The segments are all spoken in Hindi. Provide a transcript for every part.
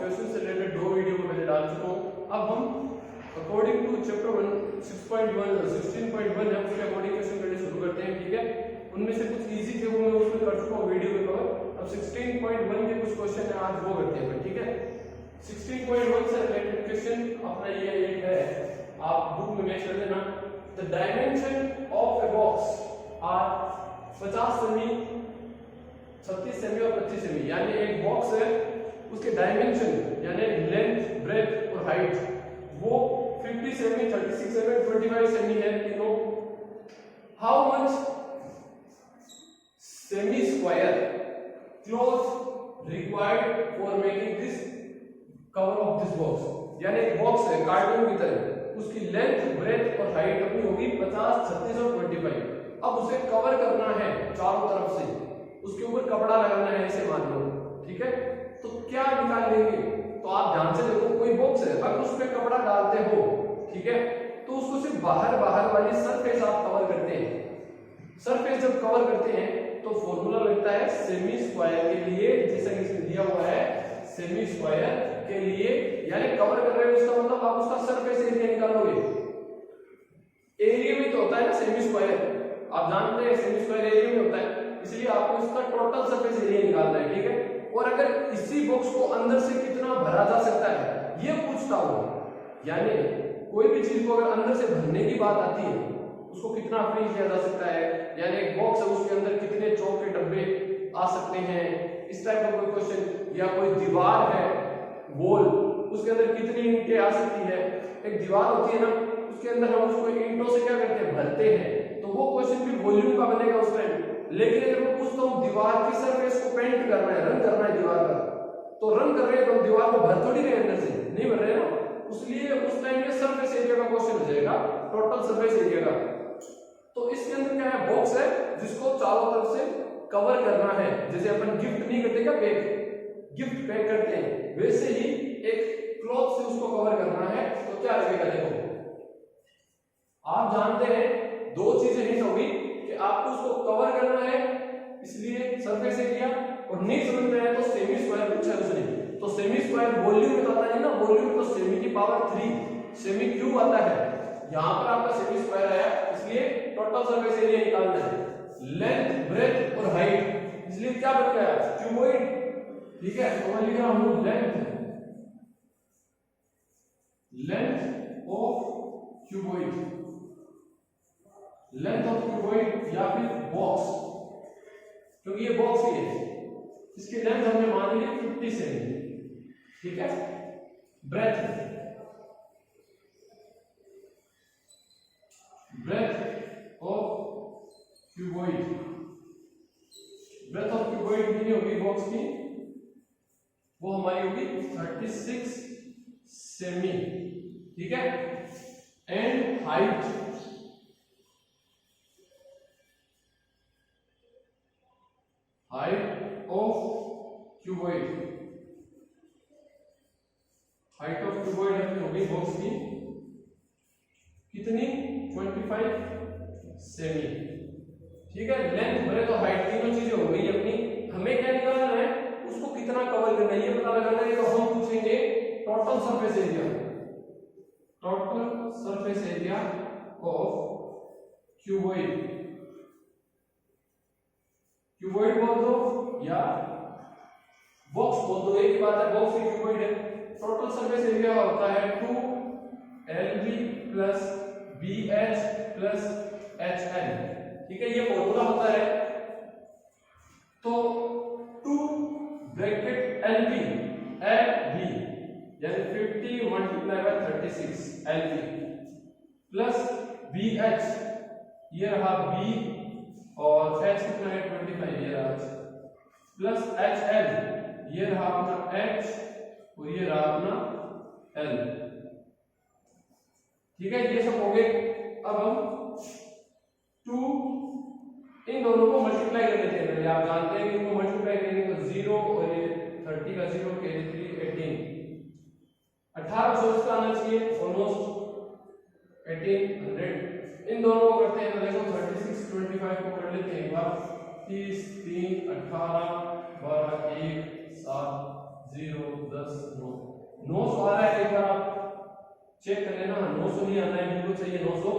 क्वेश्चन से रिलेटेड 2 वीडियो को पहले डाल चुका हूँ। अब हम अकॉर्डिंग टू चैप्टर 1 16.1 है उसके अकॉर्डिंग क्वेश्चन करने शुरू करते हैं। ठीक है, उनमें से कुछ इजी थे वो मैं उसमें कर चुका हूँ वीडियो में कवर। अब 16.1 के कुछ क्वेश्चन है आज वो करते हैं। ठीक है, 16.1 से रिलेटेड क्वेश्चन अपना ये एक है, आप बुक में मैच कर देना। The dimension of a box are 50 cm, 36 cm और 25 सेमी। यानी एक बॉक्स है, उसके डायमेंशन यानी लेंथ, ब्रेथ और हाइट वो 50 सेमी, 36 सेमी, 25 सेमी है तीनों। How much cm square cloth required for making this cover of this box. यानी एक बॉक्स है कार्टून की तरह, उसकी लेंथ, ब्रेथ और हाइट अपनी होगी 50, 36 और 25। अब उसे कवर करना है चारों तरफ से, उसके ऊपर कपड़ा लगाना है ऐसे मान लो। ठीक है, तो क्या निकाल लेंगे? तो आप ध्यान से देखो, कोई बॉक्स है, अगर उस पर कपड़ा डालते हो, ठीक है, तो उसको सिर्फ बाहर वाली सरफेस आप कवर करते हैं। सरफेस जब कवर करते हैं तो फॉर्मूला लगता है सेमी स्क्वायर के लिए, जैसा कि इसमें दिया हुआ है सेमी स्क्वायर के लिए। यानी कवर कर रहे हो इसका मतलब आप उसका सरफेस एरिया निकालोगे। एरिया में तो होता है ना सेमी स्क्वायर, आप जानते हैं सेमी स्क्वायर एरिया में होता है, इसलिए आपको इसका टोटल सरफेस एरिया निकालना है। ठीक है, और अगर इसी बॉक्स को अंदर से कितना भरा जा सकता है ये पूछता हूं। यानी कोई भी चीज को अगर अंदर से भरने की बात आती है, उसको कितना फिल किया जा सकता है, यानी एक बॉक्स है उसके अंदर कितने चौक के डब्बे आ सकते हैं, इस टाइप का कोई क्वेश्चन। या कोई दीवार है गोल, उसके अंदर कितनी ईंटें आ सकती है। एक दीवार होती है ना, उसके अंदर हम उसको ईंटों से क्या करते हैं, भरते हैं, तो वो क्वेश्चन भी वॉल्यूम का बनेगा उस टाइम। लेकिन अगर मैं पूछता हूँ दीवार की सरफेस को पेंट करना है, रंग करना है दीवार का, तो रंग कर रहे हैं तो दीवार को भर थोड़ी रहे अंदर से, नहीं भर रहे ना, इसलिए उस टाइम में सरफेस एरिया का क्वेश्चन हो जाएगा, टोटल सरफेस एरिया का। तो इसके अंदर क्या है, बॉक्स है जिसको चारों तरफ से कवर करना है। जैसे अपन गिफ्ट नहीं करते क्या, गिफ्ट पैक करते हैं, वैसे ही एक क्लॉथ से उसको कवर करना है। तो क्या लगेगा, देखो आप जानते हैं दो चीजें हिट होगी कि आपको उसको कवर करना है, इसलिए सरफेस एरिया, और नहीं समझ में आया तो सेमी स्क्वायर पूछा है उसने। तो सेमी स्क्वायर वॉल्यूम में आता है ना, वॉल्यूम तो सेमी की पावर 3 सेमी क्यूब आता है। यहां पर आपका सेमी स्क्वायर आया, इसलिए टोटल सरफेस एरिया निकालना है, लेंथ, ब्रेथ और हाइट, इसलिए क्या बन गया, क्यूबॉइड। ठीक है, तो मैं लिख रहा हूं length of cuboid, length of cuboid या फिर बॉक्स, क्योंकि ये बॉक्स ही है, इसकी लेंथ हमने मान ली 50 सेमी। ठीक है, breadth of cuboid, breadth of cuboid कितनी होगी बॉक्स की, वो हमारी होगी 36 सेमी। ठीक है, and height of cuboid, height of cuboid अपनी होगी बॉक्स की कितनी, 25 सेमी। ठीक है, लेंथ, ब्रेथ और हाइट तीनों चीजें हो गई अपनी। हमें क्या निकालना है, उसको कितना कवर करना है ये पता लगाना है। तो हम पूछेंगे total surface area, total surface area of cuboid, cuboid बोल दो या बॉक्स बोल दो, एक ही बात है, बॉक्स ही क्यूबॉइड है। टोटल सरफेस एरिया होता है 2LB plus BH plus HL। ठीक है, ये फॉर्मूला होता है। तो 2 ब्रैकेट LB यानी 50 multiply by 36 LB plus BH, ये रहा B, और H कितना है 25, ये रहा H, प्लस HL, ये रहा अपना H और ये रहा अपना L। ठीक है, ये सब हो गए। अब हम 2 इन दोनों को मल्टीप्लाई कर लेते हैं पहले। आप जानते हैं कि इनको मल्टीप्लाई करेंगे तो 0 और ये 30 का 0 के 3 18, 1800 इसका आना चाहिए, ऑलमोस्ट 1800। इन दोनों को करते हैं तो देखो 36 25 को कर लेते हैं एक बार, 30 3 18 12 1 7 0 10 प्लस 9, 900 आ रहा है, एक बार आप चेक कर लेना। 900 नहीं आना है, बिल्कुल सही है 900,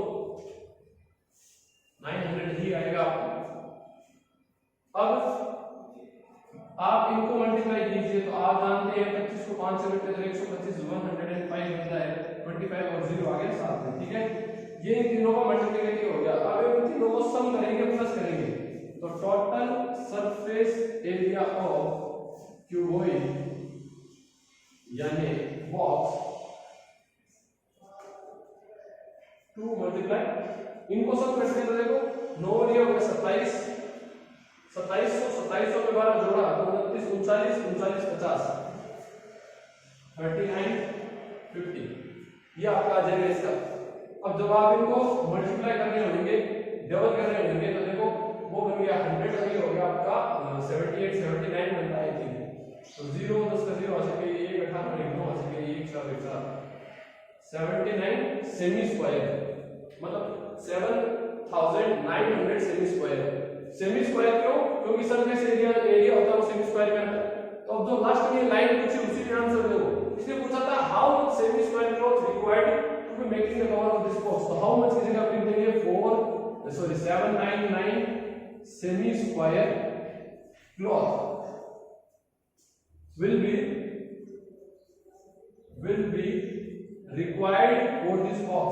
900 ही आएगा आपको। अब आप इनको मल्टीप्लाई कीजिए तो आप जानते हैं 25 को 5 से घटाकर 125 105 बनता है, 25 और 0 आ गया साथ में, ठीक है। ये इन तीनों का मल्टीप्लिकेटिव हो गया। अब इन तीनों को सम करेंगे, प्लस करेंगे, तो total surface area of cuboid यानी बॉक्स टू मल्टीप्लाई, इनको सब करते हैं तो देखो 9 ये हो गया 27, 2700 के बाद जोड़ा तो 29 39 39 50 39 50, ये आपका आ जाएगा इसका। अब जब आप इनको मल्टीप्लाई करने होंगे, डबल करने होंगे, तो देखो वो बन गया 100, अभी हो गया आपका 78 79 बनता है, तो 0 10 का 0 आ सके, 1 18 1 9 आ सके, 1 4 1 4 79 सेमी स्क्वायर, मतलब 7900 सेमी स्क्वायर। सेमी स्क्वायर क्यों? क्योंकि सरफेस एरिया होता है वो सेमी स्क्वायर में आता है। तो अब जो लास्ट में लाइन पूछी उसी के आंसर दो। इसने पूछा था how much cm square cloth required to be making the cover of this box, तो हाउ मच की जगह लिख देंगे 799 cm square cloth will be required for this box,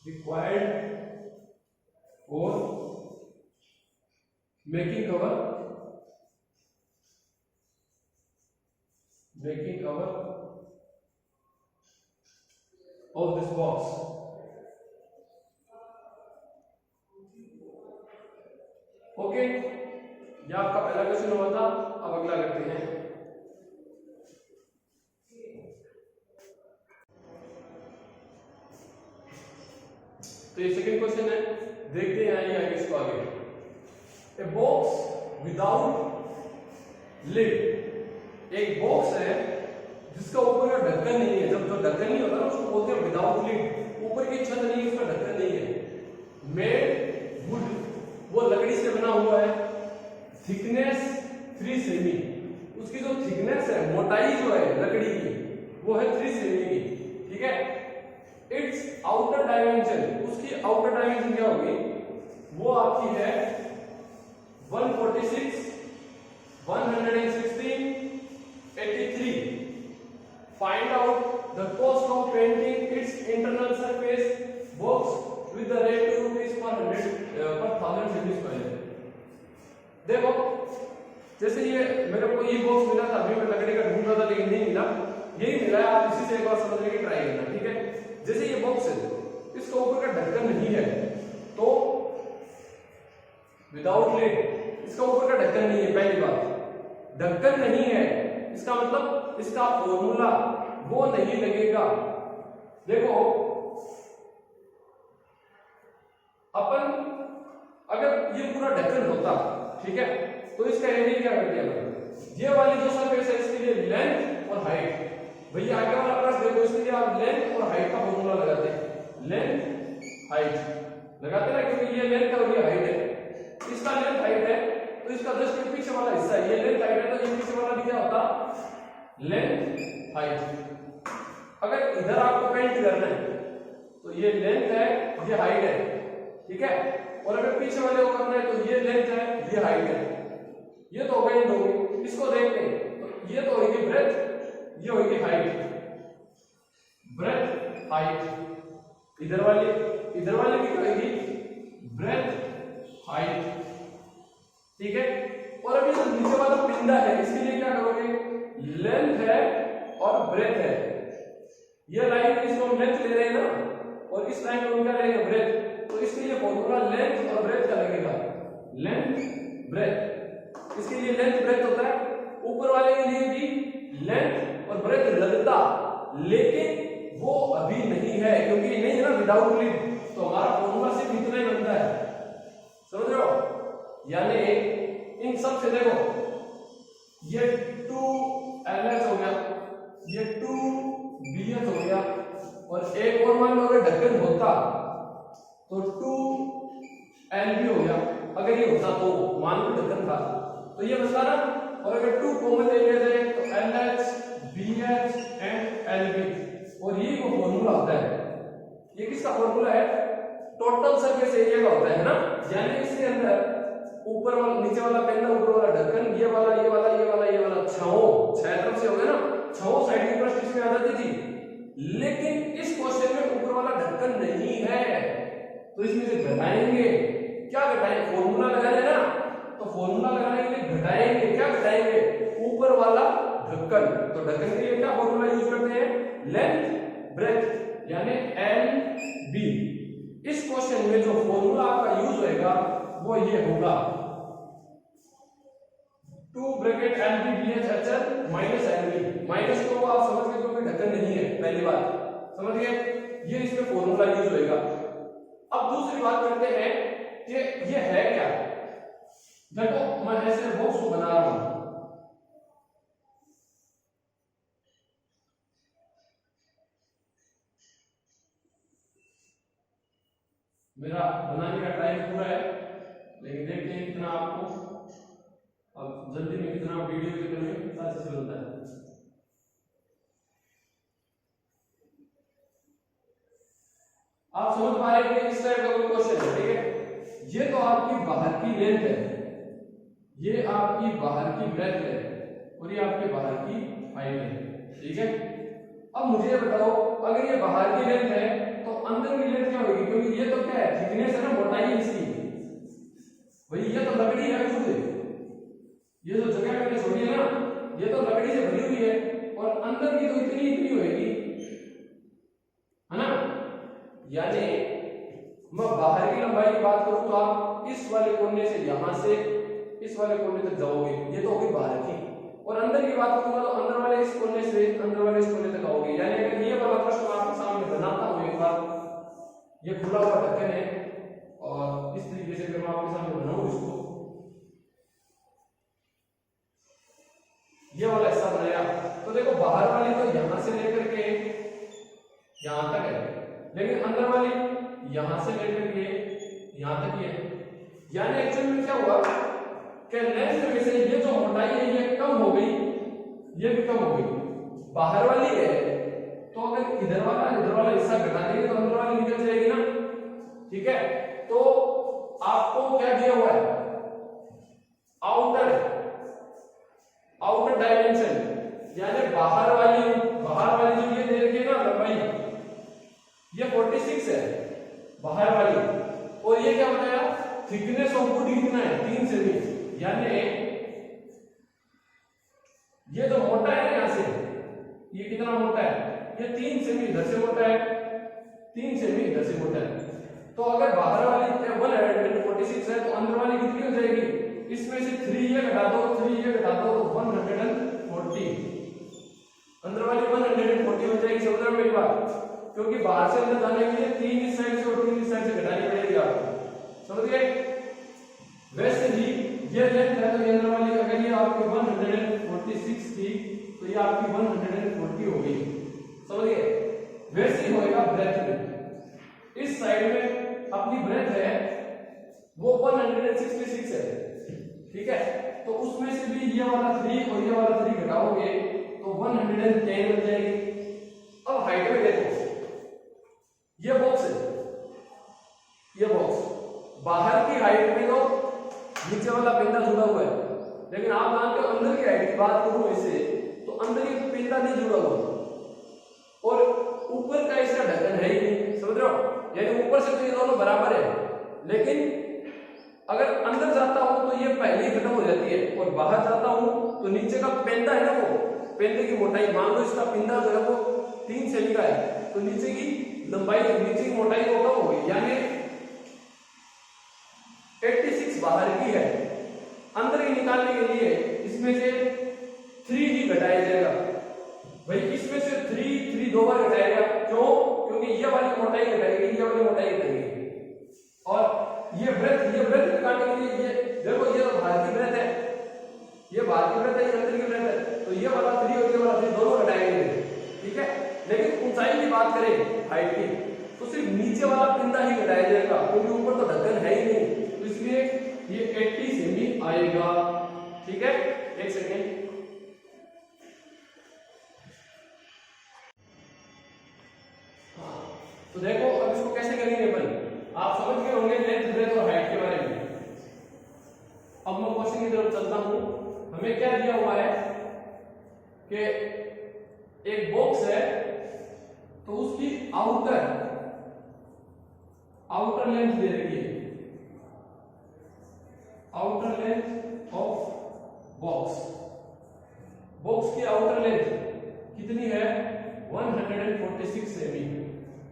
required for making cover of this box। Okay, यह आपका पहला क्वेश्चन हुआ था। अब अगला करते हैं। तो ये सेकंड क्वेश्चन है, देखते हैं आइए आगे इसको आगे। ए बॉक्स विदाउट लिड, एक बॉक्स है जिसका ऊपर का ढक्कन नहीं है। जब जो ढक्कन नहीं होता ना उसको बोलते हैं विदाउट लिड, ऊपर की छत नहीं है, उसका ढक्कन नहीं है। मेड वुड, वो लकड़ी से बना हुआ है, थिकनेस 3 सेमी, उसकी जो थिकनेस है, मोटाई जो है लकड़ी की वो है 3 सेमी की, ठीक है। इट्स आउटर डायमेंशन, उसकी आउटर डायमेंशन क्या होगी, वो आपकी है 146 116 83। Find out the cost of painting it's internal surface box with the rate ₹2 per 1000 semi square. देखो जैसे ये मेरे को ये बॉक्स मिला था, अभी मैं लकड़ी का ढूंढ रहा था लेकिन नहीं मिला, यही मिला है। आप इसी से एक बार समझने की ट्राई करना, ठीक है। जैसे ये बॉक्स है, इसका ऊपर का ढक्कन नहीं है, तो विदाउट लिड, इसका ऊपर का ढक्कन नहीं है। पहली बात, ढक्कन नहीं है इसका मतलब इसका फॉर्मूला वो नहीं लगेगा। देखो अपन अगर ये पूरा ढक्कन होता, ठीक है, तो इसका एरिया क्या कर दिया, ये वाली जो सरफेस है इसके लिए लेंथ और हाइट, भैया आगे वाला प्रश्न देखो, इसके लिए आप लेंथ और हाइट का फॉर्मूला लगाते हैं, लेंथ हाइट लगाते हैं, क्योंकि ये लेंथ है और ये हाइट है। इसका लेंथ हाइट है तो इसका जस्ट पीछे वाला हिस्सा है, ये लेंथ हाइट है, तो ये पीछे वाला भी क्या होता, लेंथ हाइट। अगर इधर आपको पेंट करना है तो ये लेंथ है, ये हाइट है, ठीक है। और अगर पीछे वाले को करना है तो ये लेंथ है, ये हाइट है। ये तो हो गई दो, इसको देखते हैं तो ये तो होगी ब्रेथ, ये होगी हाइट, ब्रेथ हाइट। इधर वाली भी होगी ब्रेथ हाइट, ठीक है। और अभी जो नीचे वाला पिंडा है इसके लिए क्या करोगे, लेंथ है और ब्रेथ है। ये लाइन इसको हम लेंथ ले रहे हैं ना, और इस लाइन को हम क्या लेंगे, ब्रेथ, तो इसके लिए फॉर्मूला लेंथ और ब्रेथ का लगेगा, लेंथ ब्रेथ। इसके लिए लेंथ ब्रेथ होता है, ऊपर वाले के लिए भी लेंथ और ब्रेथ लगता, लेकिन वो अभी नहीं है क्योंकि नहीं है ना विदाउट लिड, तो हमारा फॉर्मूला सिर्फ इतना ही बनता है, समझ रहे हो। यानी इन सब से देखो ये 2LH हो गया, ये 2BH हो गया, और एक और मान लो अगर ढक्कन होता तो 2LB हो गया। अगर ये होता तो मान लो ढक्कन था तो ये बचता ना, और अगर 2 कॉमन ले लिया जाए तो इसका फॉर्मूला है टोटल सरफेस एरिया का होता है ना, यानी इसके अंदर ऊपर वाला नीचे वाला पेंदा, ऊपर वाला ढक्कन, ये वाला ये वाला ये वाला ये वाला छह तरफ से हो गया ना, छह साइड की प्रश्न इसमें आ जाती थी। लेकिन इस क्वेश्चन में ऊपर वाला ढक्कन नहीं है, तो इसमें से घटाएंगे। क्या घटाएंगे? फॉर्मूला लगाने ना, तो फॉर्मूला लगाने के लिए घटाएंगे। क्या घटाएंगे? ऊपर वाला ढक्कन। तो ढक्कन के लिए क्या फॉर्मूला यूज करते हैं? लेंथ ब्रेथ, यानी एल बी। इस क्वेश्चन में जो फॉर्मूला आपका यूज होएगा वो ये होगा 2 bracket L B B H H L minus L B. Minus को आप समझ गए क्योंकि ढक्कन नहीं है, पहली बात समझ गए, ये इसमें फॉर्मूला यूज होएगा। अब दूसरी बात करते हैं कि ये है क्या। देखो मैं ऐसे बॉक्स को बना रहा हूं, मेरा बनाने का टाइम पूरा है, लेकिन देखते हैं कितना आपको अब जल्दी में कितना वीडियो के में साथ से बनता है। आप समझ पा रहे हैं कि इस टाइप का कोई क्वेश्चन है, ठीक है। ये तो आपकी बाहर की लेंथ है, ये आपकी बाहर की ब्रेथ है, और ये आपके बाहर की हाइट है, ठीक है। अब मुझे ये बताओ, अगर ये बाहर की लेंथ है तो अंदर की लेंथ क्या होगी? क्योंकि ये तो क्या है, थिकनेस है ना, मोटाई इसकी। भाई ये तो लकड़ी है खुद, ये जो जगह मैंने छोड़ी है ना, ये तो लकड़ी से भरी हुई है, और अंदर की तो इतनी इतनी होगी, है ना। यानी मैं बाहर की लंबाई की बात करूं तो आप इस वाले कोने से यहां से इस वाले कोने तक जाओगे, ये तो होगी बाहर की। और अंदर की बात करूंगा तो अंदर वाले इस कोने से अंदर वाले इस कोने तक आओगे। यानी अगर ये वाला प्रश्न आपके सामने बनाता हूं एक बार, ये खुला हुआ ढक्कन है, और इस तरीके से अगर मैं आपके सामने बनाऊं इसको, ये वाला हिस्सा बनाया, तो देखो बाहर वाली तो यहां से लेकर के यहां तक है, लेकिन अंदर वाली यहां से लेकर के यहां तक ही है। यानी एक्चुअली में क्या हुआ कि लेंथ में से ये जो मोटाई है ये कम हो गई, ये भी कम हो गई। बाहर वाली है तो अगर इधर वाला हिस्सा घटा देंगे तो अंदर वाली निकल जाएगी ना, ठीक है। तो आपको क्या दिया हुआ है? आउटर डायमेंशन, यानी बाहर वाली जो ये दे रखी है ना लंबाई, ये 46 है बाहर वाली, और ये क्या बताया? थिकनेस ऑफ वुड कितना है? 3 सेमी। यानी ये जो मोटा है यहां से, ये कितना मोटा है? ये 3 सेमी इधर से मोटा है, 3 सेमी इधर से मोटा है। तो अगर बाहर वाली 146 है तो अंदर वाली कितनी हो जाएगी? इसमें से 3 ये घटा दो, 3 ये घटा दो तो 140, अंदर वाली 140 हो जाएगी। समझ रहे हो मेरी बात? क्योंकि बाहर से अंदर जाने के लिए 3 इस साइड से और 3 इस साइड से घटानी पड़ेगी आपको, समझ गए। वैसे ही ये लेंथ है तो ये अंदर वाली अगर ये आपकी 146 थी तो ये आपकी 140 हो गई, समझ गए। वैसे ही होएगा ब्रेथ में। इस साइड में अपनी ब्रेथ है वो 166 है, ठीक है। तो उसमें से भी ये वाला 3 और ये वाला 3 घटाओगे तो 110 बन जाएगी। अब हाइट में देखो, ये बॉक्स है, ये बॉक्स बाहर की हाइट में तो नीचे वाला पेंदा जुड़ा हुआ है, लेकिन आप जानते हो अंदर की हाइट की बात करूं इसे तो अंदर ये पेंदा नहीं जुड़ा हुआ, और ऊपर का इसका ढक्कन है ही नहीं, समझ रहे हो। यानी ऊपर से तो ये दोनों बराबर है, लेकिन अगर अंदर जाता हूं तो ये पहले ही खत्म हो जाती है, और बाहर जाता हूं तो नीचे का पेंदा है ना, वो पेंदे की मोटाई, मान लो इसका पिंदा जो है वो 3 सेमी का है, तो नीचे की लंबाई, नीचे की मोटाई वो कम हो गई, यानी 86 बाहर की है। अंदर की निकालने के लिए इसमें से 3 ही घटाया जाएगा। भाई इसमें से 3 दो बार घटाएगा, क्यों? क्योंकि ये वाली मोटाई घटाएगी, ये वाली मोटाई घटाएगी, और ये ब्रेथ निकालने के लिए ये देखो, ये तो बाहर की ब्रेथ है, ये बाहर की ब्रेथ है, ये अंदर की ब्रेथ है, तो ये वाला 3 और ये वाला 3 दोनों घटाएंगे, ठीक है। लेकिन ऊंचाई की बात करें हाइट की, तो सिर्फ नीचे वाला पिंदा ही घटाया जाएगा, क्योंकि ऊपर तो ढक्कन है ही नहीं, तो इसलिए ये 80 सेमी आएगा, ठीक है। एक सेकेंड, तो देखो अब इसको लेंथ ब्रेथ और हाइट के बारे में। अब मैं क्वेश्चन की तरफ चलता हूं। हमें क्या दिया हुआ है कि एक बॉक्स है तो उसकी आउटर लेंथ दे रखी है, आउटर लेंथ ऑफ बॉक्स की आउटर लेंथ कितनी है 146 सेमी।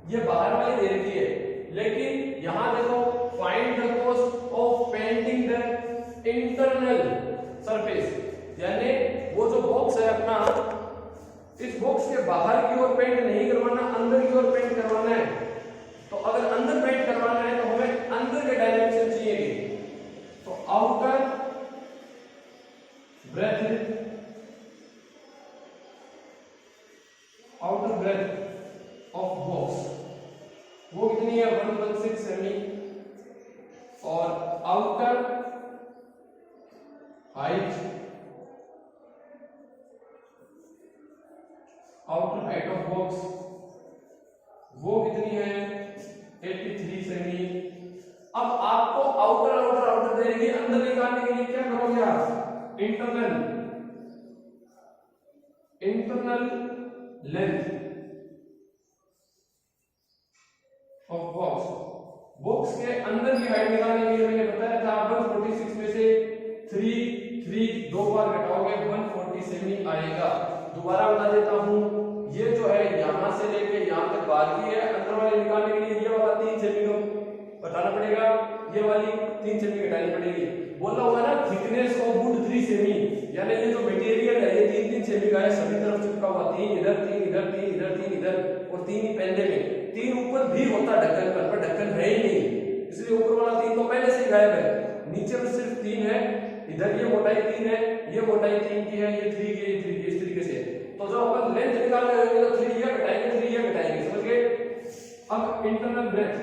ये बाहर वाली दे रखी है, लेकिन यहां देखो find the cost of painting the internal surface, यानी वो जो बॉक्स है अपना, इस बॉक्स के बाहर की ओर पेंट नहीं करवाना, अंदर की ओर पेंट करवाना है। तो अगर अंदर पेंट करवाना है तो हमें अंदर के डायमेंशन चाहिए। तो आउटर ब्रेथ ऑफ बॉक्स वो कितनी है 116 सेमी, और आउटर हाइट ऑफ बॉक्स वो कितनी है 83 सेमी। अब आपको आउटर देंगे, अंदर निकालने के लिए क्या करोगे आप, इंटरनल लेंथ ऑफ बॉक्स के अंदर की हाइट निकालने के लिए मैंने बताया था 146 में से 3 दो बार घटाओगे 140 सेमी आएगा। दोबारा बता देता हूं, ये जो है यहां से लेके यहां तक बाहर की है, अंदर वाले निकालने के लिए ये वाला 3 सेमी को घटाना पड़ेगा, ये वाली 3 सेमी घटानी पड़ेगी। बोला हुआ ना थिकनेस ऑफ वुड 3 सेमी, यानी ये जो मटेरियल है ये 3 सेमी का है, सभी तरफ चिपका हुआ, 3 इधर 3 इधर 3 इधर 3 इधर और 3 ही पहले में, 3 ऊपर भी होता ढक्कन पर ढक्कन है ही नहीं, इसलिए ऊपर वाला 3 तो पहले से ही गायब है। नीचे में सिर्फ 3 है, इधर ये मोटाई 3 है, ये मोटाई 3 की है, ये 3 की, ये 3 की, इस तरीके से। तो जब अपन लेंथ निकाल रहे होंगे तो 3 ये घटाएंगे 3 ये घटाएंगे, समझ गए। अब internal breadth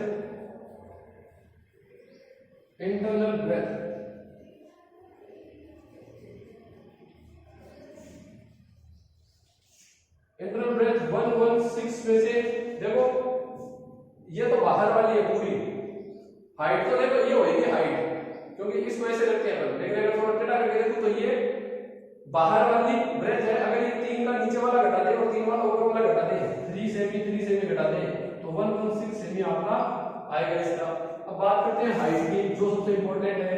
internal breadth internal breadth 116 में से देखो ये तो बाहर वाली है पूरी, हाइट तो देखो ये होगी हाइट, क्योंकि इस वजह से रखते हैं अपन, लेकिन अगर थोड़ा टेढ़ा करके देखो तो ये बाहर वाली ब्रेथ है। अगर ये 3 का नीचे वाला घटा दे और 3 वाला ऊपर वाला घटा दे, 3 सेमी घटा दे तो 116 सेमी आपका आएगा इसका। अब बात करते हैं हाइट की, जो सबसे इंपॉर्टेंट है,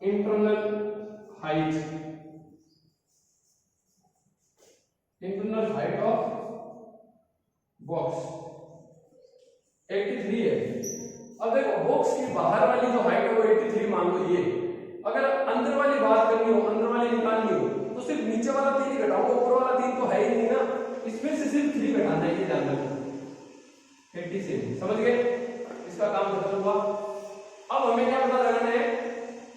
इंटरनल हाइट ऑफ बॉक्स 83 है। अब देखो बॉक्स की बाहर वाली जो हाइट है वो 83 मान लो ये, अगर अंदर वाली बात करनी हो, अंदर वाली निकालनी हो तो सिर्फ नीचे वाला 3 ही घटाओगे, ऊपर वाला 3 तो है ही नहीं ना, इसमें से सिर्फ 3 घटाना है, ये ध्यान रखो 80 से, समझ गए, इसका काम खत्म हुआ। अब हमें क्या पता लगाना है,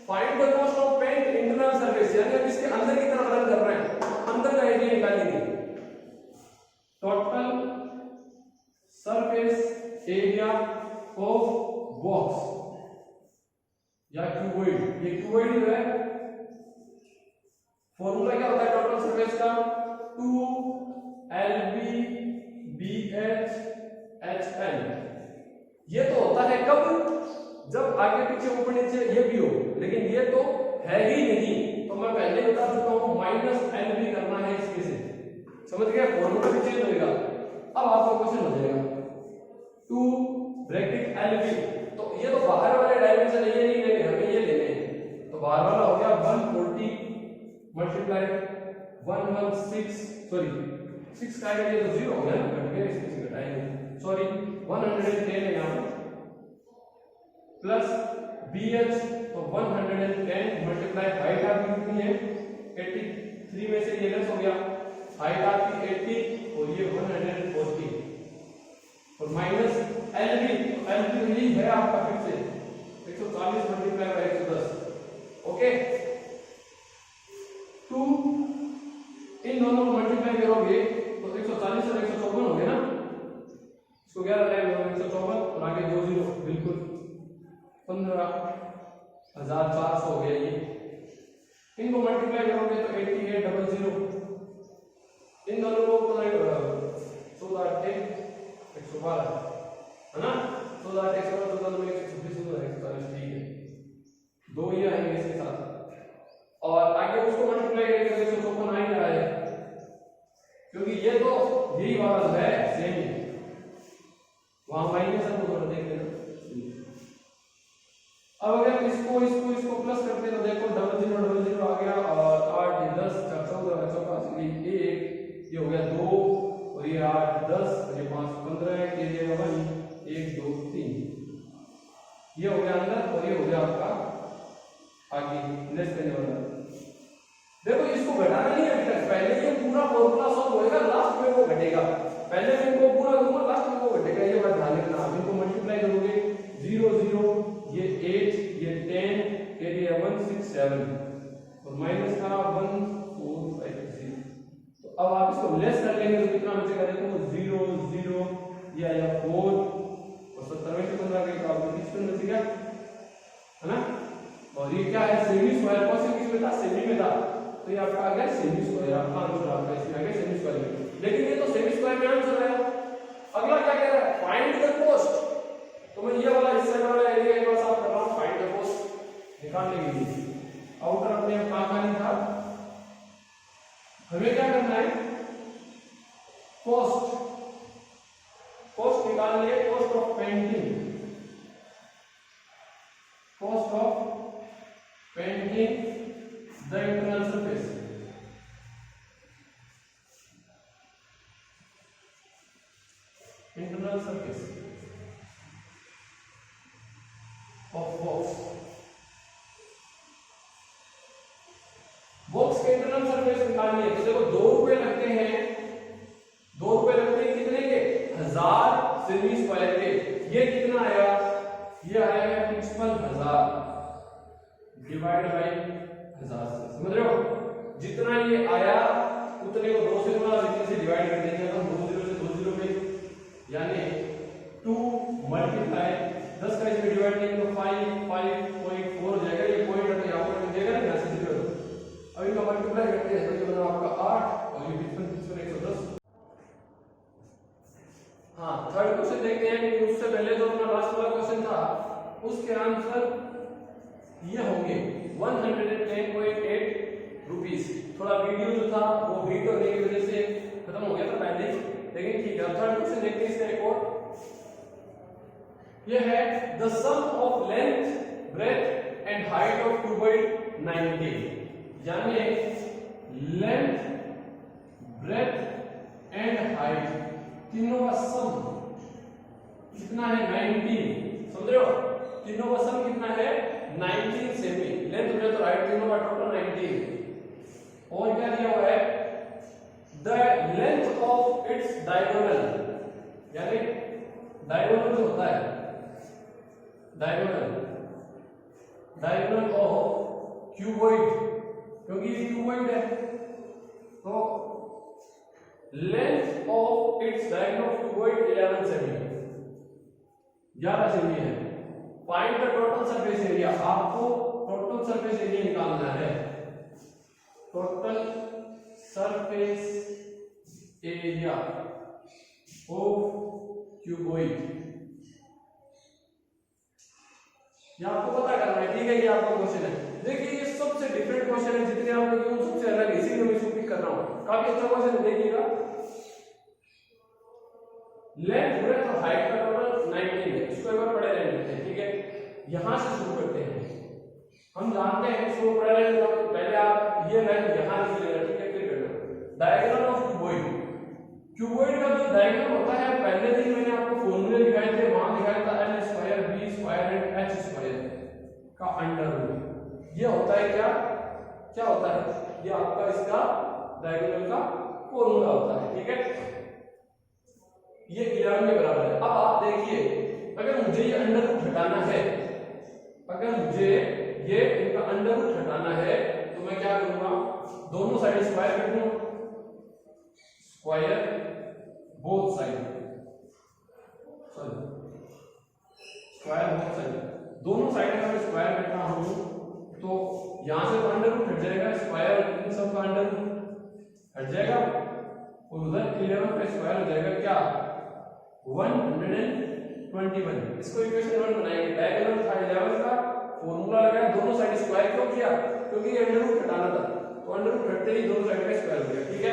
find the cost of paint internal surface, यानी अब इसके अंदर की तरफ रन कर रहे हैं, अंदर का एरिया निकालेंगे, total surface area of box या क्यूबॉइड। ये क्यूबॉइड जो है फॉर्मूला क्या होता है टोटल सरफेस का, 2LB BH HL। ये तो होता है कब, जब आगे पीछे ऊपर नीचे ये भी हो, लेकिन ये तो है ही नहीं, तो मैं पहले बता चुका हूं -LB करना है इसके से, समझ गए, फॉर्मूला भी चेंज होगा। अब आपका क्वेश्चन हो जाएगा 2 ब्रैकेट LB, तो ये तो बाहर वाले डायमेंशन है, ये नहीं लेने, हमें ये लेने हैं, तो बाहर वाला हो गया 140 मल्टीप्लाई 116 सॉरी 6 का आएगा, ये तो 0 हो गया ना, घट गया, इसमें से घटाएंगे, सॉरी 110 है यहाँ प्लस BH, तो 110 मल्टीप्लाई हाइट आपकी कितनी है 83 में से ये लेस हो गया, हाइट आपकी 80 और ये 140 और माइनस LB, तो LB यही है आपका फिर से 140 मल्टीप्लाई बाय 110, ओके। 2 इन दोनों को मल्टीप्लाई करोगे तो 140 और 154 हो गया ना, इसको 11 लाइन हो 154 और आगे 2 जीरो, बिल्कुल 15,400 हो गया ये। इनको मल्टीप्लाई करोगे तो 8800, इन दोनों को 112 है ना, 16 8 116 14 में 126 141 ठीक है, दो ये आएंगे इसके साथ और आगे उसको मल्टीप्लाई करेंगे तो 154 आ ही रहा है क्योंकि ये तो यही वाला है सेम ही, वहां माइनस है तो थोड़ा देख लेना। अब अगर इसको इसको इसको प्लस करते हैं तो देखो डबल जीरो आ गया और 8 10 14 14 1 ये हो गया 2 और ये 8 10 और ये 5 15 ये 1 1 2 3 ये हो गया अंदर और ये हो गया आपका आगे लेस करने वाला। देखो इसको घटाना नहीं है अभी तक, पहले ये पूरा फॉर्मूला सॉल्व होएगा लास्ट में वो घटेगा, पहले मैं इनको पूरा दूंगा लास्ट में वो घटेगा, ये बात ध्यान रखना। आप इनको मल्टीप्लाई करोगे 0 0 ये 8 ये 10 ये 1 6 7 और माइनस का 1 4 5 6। तो अब आप इसको लेस कर लेंगे तो कितना बचेगा देखो 0 0 ये आया 4 और 70 में से 15 गए तो आपको 55 बच गया है ना। और ये क्या है सेमी स्क्वायर, कौन से किस में था सेमी में था तो ये आपका आ गया सेमी स्क्वायर, आपका आंसर आपका इसमें आ गया सेमी स्क्वायर में। लेकिन ये तो सेमी स्क्वायर में आंसर है। अगला क्या कह रहा है फाइंड द कोस्ट, तो मैं ये वाला हिस्सा वाला एरिया एक बार साफ कर रहा हूं फाइंड द कोस्ट निकालने के लिए। आउटर अपने आप कहां नहीं था, हमें क्या करना है कोस्ट, कोस्ट निकालनी है, cost of painting, cost of painting the internal surface, internal surface of box, box के इंटरनल सरफेस निकालनी है। तो देखो 2 रुपए लगते हैं, 2 रुपए लगते हैं कितने के 1000 सेमी स्क्वायर के। ये कितना आया, ये आया है 55,000 डिवाइड बाय 1000 से, समझ रहे हो। जितना ये आया उतने को 2 से गुणा इतने से डिवाइड कर देंगे तो 2 0 से 2 0 में यानी 2 मल्टीप्लाई 10 का इसमें डिवाइड करेंगे तो 5.4 हो जाएगा। ये पॉइंट है तो यहां पर मिल जाएगा ना यहाँ से 0। अब इनका मल्टीप्लाई करते हैं तो ये बना आपका 8 और ये 55 110। हाँ थर्ड क्वेश्चन देखते हैं कि उससे पहले जो अपना लास्ट वाला क्वेश्चन था उसके आंसर ये होंगे 110.8 रुपीस। थोड़ा वीडियो जो था वो हीट होने की वजह से खत्म हो गया था पहले, लेकिन ठीक है। थर्ड क्वेश्चन देखते हैं इसका एक और, ये है the sum of length breadth and height of cuboid 90, यानी लेंथ ब्रेथ एंड हाइट तीनों का सम कितना है 90, समझ रहे हो। तीनों का सम कितना है 19 सेमी, लेंथ ब्रेथ और हाइट तीनों का टोटल 19। और क्या दिया हुआ है the length of its diagonal, यानी डायगोनल जो होता है डायगोनल ऑफ क्यूबॉइड, क्योंकि ये क्यूबॉइड है तो length of its diagonal of cuboid 11 सेमी, 11 सेमी है। Find the total surface area, आपको टोटल सरफेस एरिया निकालना है, total surface area of cuboid, ये आपको पता करना है, ठीक है। ये आपका क्वेश्चन है, देखिए ये सबसे डिफरेंट क्वेश्चन है जितने आपको क्यों सबसे अलग है, इसीलिए मैं इसको पिक कर रहा हूं। काफी अच्छा क्वेश्चन है, देखिएगा। लेंथ ब्रेथ और हाइट का टोटल 19 है, इसको एक बार पढ़े रहने देते हैं, ठीक है। यहां से शुरू करते हैं, हम जानते हैं इसको पढ़े रहने दो, पहले आप ये लाइन यहां लिख लेना, ठीक है। फिर करो डायगोनल ऑफ क्यूबॉइड, क्यूबॉइड का जो डायगोनल होता है पहले दिन मैंने आपको फॉर्मूले दिखाए थे, वहां दिखाया था l square b square and h square का अंडर रूट। ये होता है क्या, क्या होता है, ये आपका इसका डायगोनल का फॉर्मूला होता है, ठीक है। ये 11 के बराबर है। अब आप देखिए अगर मुझे ये अंडर रूट हटाना है, अगर मुझे ये इनका अंडर रूट हटाना है तो मैं क्या करूंगा, दोनों साइड स्क्वायर कर दूंगा, square both side, square both side, दोनों साइड का मैं स्क्वायर करता हूं तो यहां से तो अंडर रूट हट जाएगा, स्क्वायर इन सब का अंडर रूट हट जाएगा और उधर 11 का स्क्वायर हो जाएगा क्या 120 21। इसको इक्वेशन 1 बनाएंगे। डायगोनल था 11 का, फॉर्मूला लगाया, दोनों साइड स्क्वायर क्यों किया? क्योंकि ये अंडर रूट हटाना था, तो अंडर रूट हटते ही दोनों साइड का स्क्वायर हो गया। ठीक है,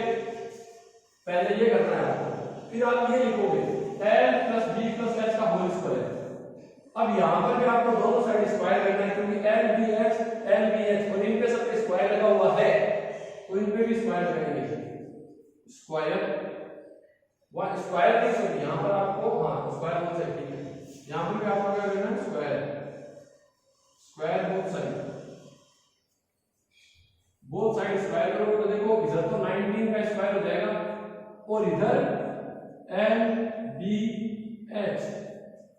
पहले ये करना है आपको, फिर आप ये लिखोगे l + b + h का होल स्क्वायर। अब यहां पर भी आपको दोनों साइड स्क्वायर करना है, क्योंकि l b h और इन पे सब पे स्क्वायर लगा हुआ है, तो इन पे भी स्क्वायर लगाएंगे। स्क्वायर वन स्क्वायर नहीं, सॉरी यहां पर आपको स्क्वायर बोथ साइड, ठीक है, यहां पर भी आपको क्या करना है? स्क्वायर बोथ साइड स्क्वायर करोगे तो देखो इधर तो 19 का स्क्वायर हो जाएगा और इधर LBH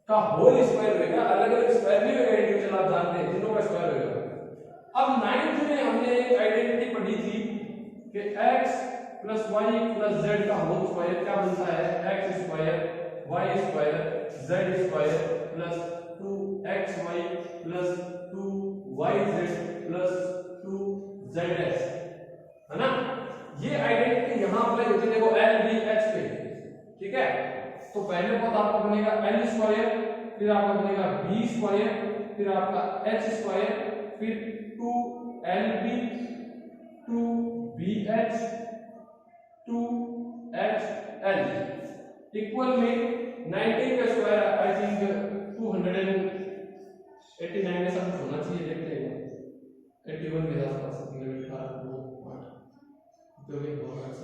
का होल स्क्वायर होगा। अलग अलग स्क्वायर नहीं होगा इंडिविजुअल, आप जानते हैं, तीनों का स्क्वायर होगा। अब 9th में हमने एक आइडेंटिटी पढ़ी थी कि x + y + z का होल स्क्वायर क्या बनता है? x square y square z square + 2xy + 2yz + 2zx, है ना? ये आइडेंटिटी यहां अप्लाई होती है, देखो LBH पे, ठीक है। तो पहले पद आपका बनेगा l स्क्वायर, फिर आपका बनेगा b स्क्वायर, फिर आपका h स्क्वायर, फिर 2lb 2bh 2hL इक्वल में 19 का स्क्वायर आई थिंक 289 में सब होना चाहिए, देखते हैं 81 के आसपास तो ये होगा 6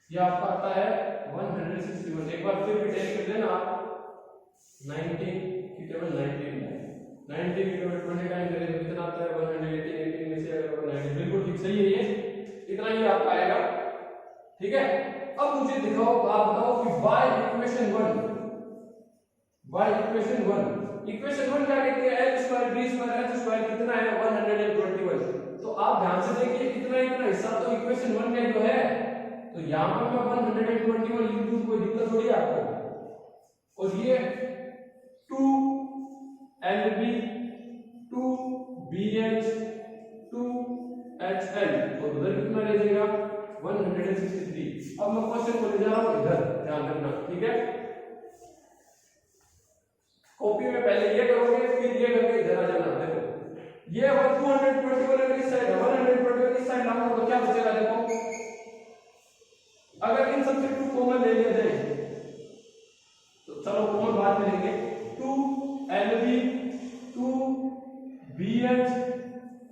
ये आपका आता है 161। एक बार फिर डिटेल कर लेना आप, 19 की टेबल 19 है, 90 की टेबल 20 टाइम करें तो कितना आता है? 118। 18 में से अगर 90, बिल्कुल ठीक सही है, ये इतना ही आपका आएगा। ठीक है, अब मुझे दिखाओ, आप बताओ कि y इक्वेशन 1 क्या कहती है? l square b square h square कितना है? 121। तो आप ध्यान से देखिए, इतना हिस्सा तो इक्वेशन 1 में जो है, तो यहां पर मैं 121 लिख दूं, कोई दिक्कत थोड़ी है आपको। और ये 2lb 2bh 2hL और उधर कितना रह जाएगा? 163। अब मैं क्वेश्चन को ले जा रहा हूं इधर, ध्यान रखना, ठीक है। कॉपी में पहले ये करोगे, फिर ये करके इधर आ जाना। देखो ये 221 अगर इस साइड है, 121 इस साइड लाऊंगा तो क्या बचेगा? देखो अगर इन सब से 2 कॉमन ले लिया जाए तो चलो कॉमन बाद में लेंगे। 2lb 2bh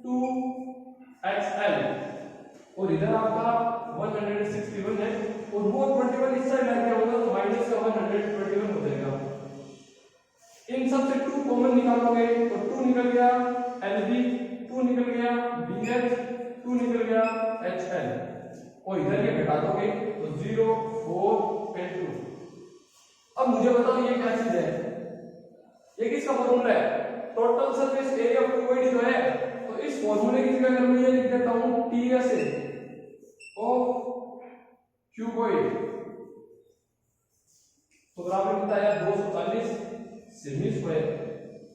2hL और इधर आपका 161 है और वो 21 इस साइड लेके आऊंगा तो माइनस का 121 हो जाएगा। इन सब से 2 कॉमन निकालोगे तो 2 निकल गया LB, 2 निकल गया BH, 2 निकल गया HL और इधर ये घटा दोगे तो 0 4 and 2। अब मुझे बताओ ये क्या चीज है? ये किसका फॉर्मूला है? Total surface area of cuboid जो है, तो इस फॉर्मूले की जगह अगर मैं ये लिख देता हूं TSA ऑफ क्यूबॉइड तो बराबर कितना है? 240 सेमी स्क्वायर।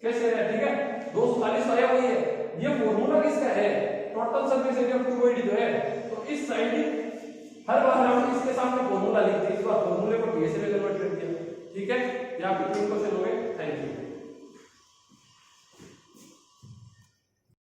कैसे है? ठीक है, 240 आया वही है। ये फॉर्मूला किसका है? Total surface area of cuboid जो है, तो इस साइड हर बार हम इसके सामने फॉर्मूला लिखते हैं, इस बार फॉर्मूले को TSA में कन्वर्ट कर दिया। ठीक है, या फिर क्वेश्चन